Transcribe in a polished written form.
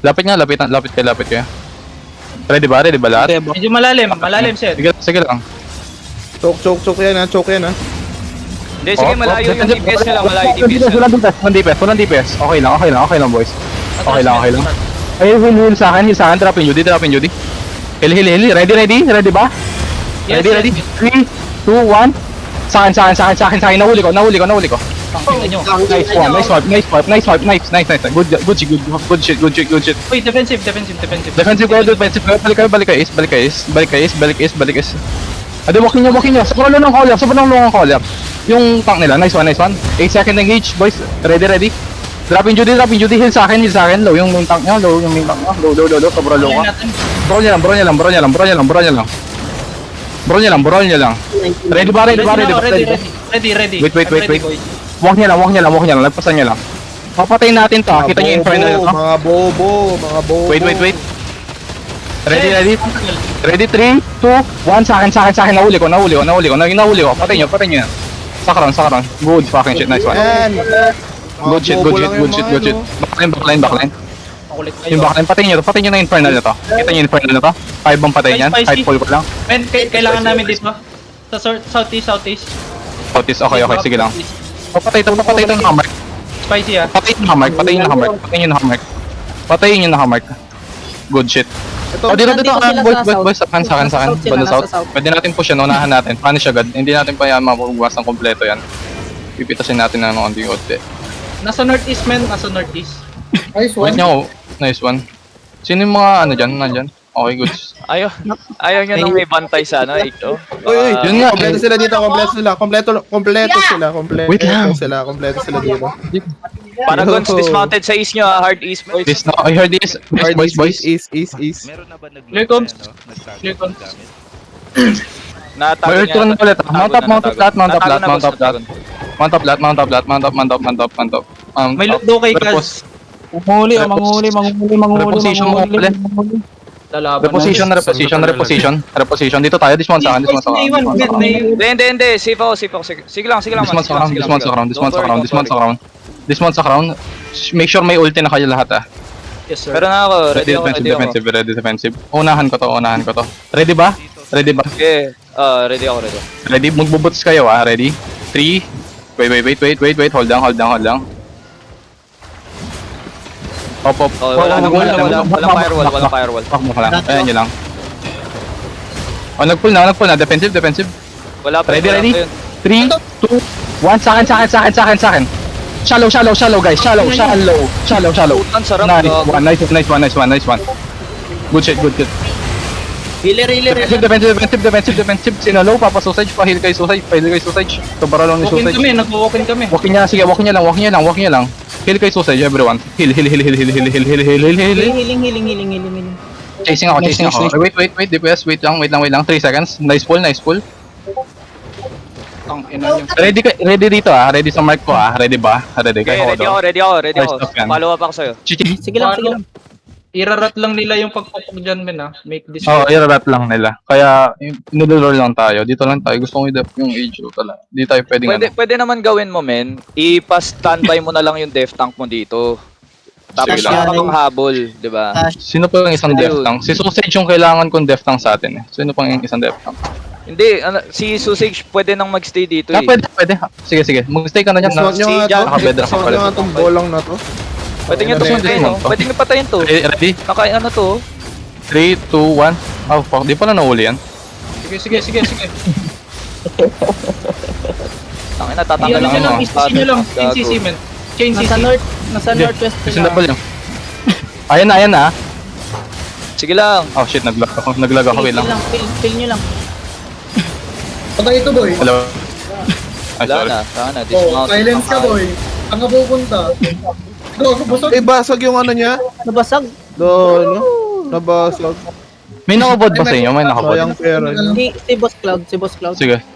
Lapit nga, lapit kayo. Ready ba lahat? Medyo malalim, sir. Sige lang. Choke yan ha, Hindi, sige, malayo yung DPS nila, malayo yung DPS nila. Walang DPS. Okay lang boys. Okay lang. Ay, heal sa akin, drop in Judy. Heal. Ready ba? Yes, Ready? yes. 3, 2, 1. Sa akin. Nahuli ko. Tangin nyo. Nice swipe. Good shit. Uy, defensive. Defensive kayo, balik kayo, is. Ade, walking nyo. Sa parang ng call up. Yung tank nila, nice one. 8 second engage, boys. Ready. Drop in Judy, heal sa akin. Low yung main tank nyo, low. Sobrang low ka. Bro niya lang. Ready ba? Ready. Wait. Walk niya lang. Lagpasan niya lang. Papatayin natin to. Kita niyo yung infernal to. Mga bobo. Wait. Ready? 3, 2, 1. Sa akin. Nahuli ko. Patayin niyo yan. Sakaran. Good fucking shit. Nice one. Yan. Good shit. Backline. Makulit Yung kayo. backline, patayin nyo na infernal na to. Kita nyo yung infernal na to? 5 bang patayin yan? Spicy. 5 pull ko lang. Men, kailangan namin dito. Sa southeast. Otis, okay, sige lang. Papatay ito ng hammer. Spicy ah. Patayin nyo na hammer. Good shit. Ito, Dito, Nandito sila boys, sa sa akin. South sila, Banda nasa south. south. Pwede natin push yan, unahan natin. Punish agad. Hindi natin pa yan mabubugas ng kompleto yan. Pipitasin natin ng konti. Nasa northeast, men. Nice Wait nyo, nice one. Sino yung mga ano dyan, nandyan? Okay, goods. Ayaw nyo nang may bantay sa ano, HO. Uy, Yun nga. kompleto sila dito, Wait lang. kompleto sila dito. Paragons dismounted sa east nyo, hard east boys. This no, I heard this. Boys. East. Meron na ba Here comes. Natago May niya. turn ulit. Mount up. Natago na, boss, natago. May loot daw kay Kaz. Manghuli. Reposition mo ulit. Lalaban. Reposition. Dito tayo, dismount sa akin. Hindi. Sipo. Sige lang, Dismount man. Dismount sa crown. Make sure may ulti na kayo lahat ah. Yes, sir. Pero na ako, ready ako. Ready defensive. Unahan ko to. Ready ba? Okay, ready ako. Ready? Magbubuts kayo ah. Ready? 3. Wait. Hold lang. Op. Walang firewall. Fuck mo ka lang. Ayan nyo lang. Nagpull na. Defensive. Wala pa. Ready? 3, 2, 1. Sa akin. Shallow guys. Shallow. Putan, sarap. Nice one. Good shit. Healer. Defensive. Sinalow, Papa Sausage, pa-heal kay Sausage. Sobra lang ni Sausage. Nag-walk-in kami. Walking niya lang. Heal kay Sausage, everyone. Heal. Healing. Chasing ako. Wait, DPS, wait lang. 3 seconds. Nice pull. Ang ina nyo. Ready dito ah. Ready sa mark ko ah. Ready ba? Ready Okay, kayo. ready ako. First stop yan. Follow up ako sa'yo. Sige lang. Irarat lang nila yung pagpupok dyan, men ah. Make this. Irarat lang nila. Kaya, nilolor lang tayo. Dito lang tayo. Gusto ko yung age talaga. Di tayo pwedeng Pwede naman gawin mo, men. Ipa-standby mo na lang yung death tank mo dito. Tapos Sige siya lang. kang habol, di ba? Sino pa yung isang death tank? Si Sausage yung kailangan kong death tank sa atin eh. Sino pang yung isang death tank? Hindi, si Sausage pwede nang magstay dito eh. Pwede. Sige. Mag-stay ka na dyan. Dismount nyo nga Jan, Naka-bedrock ka pala. itong bolang na to. Pwede nyo Dismount patayin, no? to. Pwede nyo patayin to. Ready? Ano to? 3, 2, 1. Oh, fuck. Di pala nahuli yan. Sige. Tangina, tatanggal lang ano, Chain nyo lang. Chain CC, men. Chain CC. Nasa northwest Kasi sila. double yun. Ayan na. Sige lang. Oh shit, naglag ako. Wait lang. Fill nyo lang. Patay ito, boy. Hello. Ay, Wala sorry. na. Sana, Oh, dismount. silence ka, boy. Ang napupunta. Gago, busog. Basag yung ano niya. Nabasag. Nabasag. May nakabod ba sa inyo? May nakabod. Sayang pera. Si Boss Cloud. Sige.